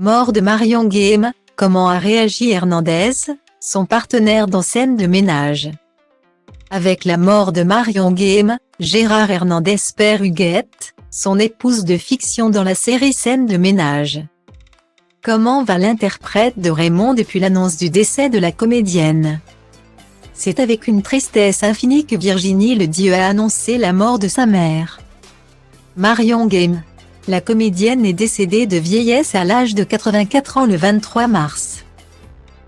Mort de Marion Guilhem, comment a réagi Hernandez, son partenaire dans Scènes de ménage. Avec la mort de Marion Guilhem, Gérard Hernandez perd Huguette, son épouse de fiction dans la série Scènes de ménage. Comment va l'interprète de Raymond depuis l'annonce du décès de la comédienne? C'est avec une tristesse infinie que Virginie Ledieu a annoncé la mort de sa mère. Marion Guilhem. La comédienne est décédée de vieillesse à l'âge de 84 ans le 23 mars.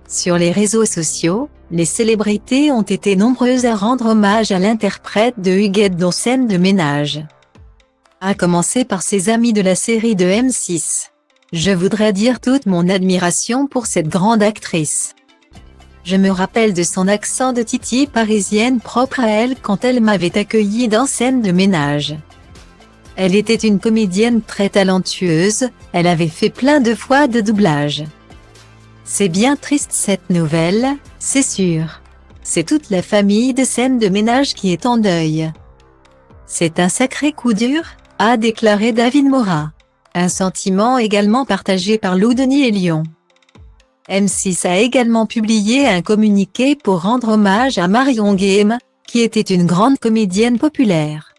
Sur les réseaux sociaux, les célébrités ont été nombreuses à rendre hommage à l'interprète de Huguette dans Scènes de ménage. À commencer par ses amis de la série de M6. Je voudrais dire toute mon admiration pour cette grande actrice. Je me rappelle de son accent de Titi parisienne propre à elle quand elle m'avait accueillie dans Scènes de ménage. Elle était une comédienne très talentueuse, elle avait fait plein de fois de doublage. C'est bien triste cette nouvelle, c'est sûr. C'est toute la famille de Scènes de ménage qui est en deuil. C'est un sacré coup dur, a déclaré David Morat. Un sentiment également partagé par Lou Denis et Lyon. M6 a également publié un communiqué pour rendre hommage à Marion Guilhem, qui était une grande comédienne populaire.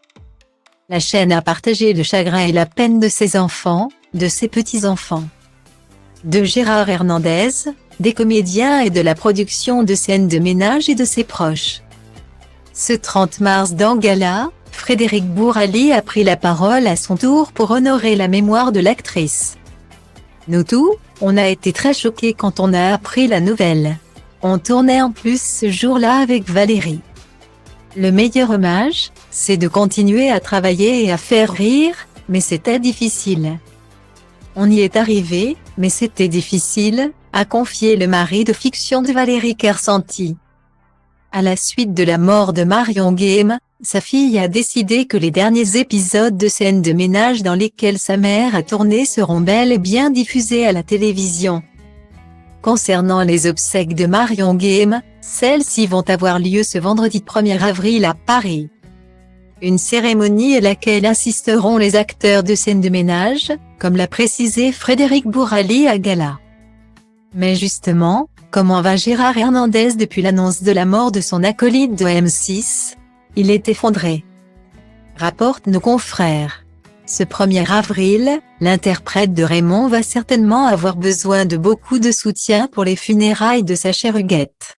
La chaîne a partagé le chagrin et la peine de ses enfants, de ses petits-enfants. De Gérard Hernandez, des comédiens et de la production de Scènes de ménage et de ses proches. Ce 30 mars dans Gala, Frédéric Bourali a pris la parole à son tour pour honorer la mémoire de l'actrice. Nous tous, on a été très choqués quand on a appris la nouvelle. On tournait en plus ce jour-là avec Valérie. Le meilleur hommage, c'est de continuer à travailler et à faire rire, mais c'était difficile. On y est arrivé, mais c'était difficile, a confié le mari de fiction de Valérie Kersenti. À la suite de la mort de Marion Guilhem, sa fille a décidé que les derniers épisodes de Scènes de ménage dans lesquels sa mère a tourné seront bel et bien diffusés à la télévision. Concernant les obsèques de Marion Guilhem, celles-ci vont avoir lieu ce vendredi 1er avril à Paris. Une cérémonie à laquelle assisteront les acteurs de Scènes de ménage, comme l'a précisé Frédéric Bourali à Gala. Mais justement, comment va Gérard Hernandez depuis l'annonce de la mort de son acolyte de M6? Il est effondré. Rapportent nos confrères. Ce 1er avril, l'interprète de Raymond va certainement avoir besoin de beaucoup de soutien pour les funérailles de sa chère Huguette.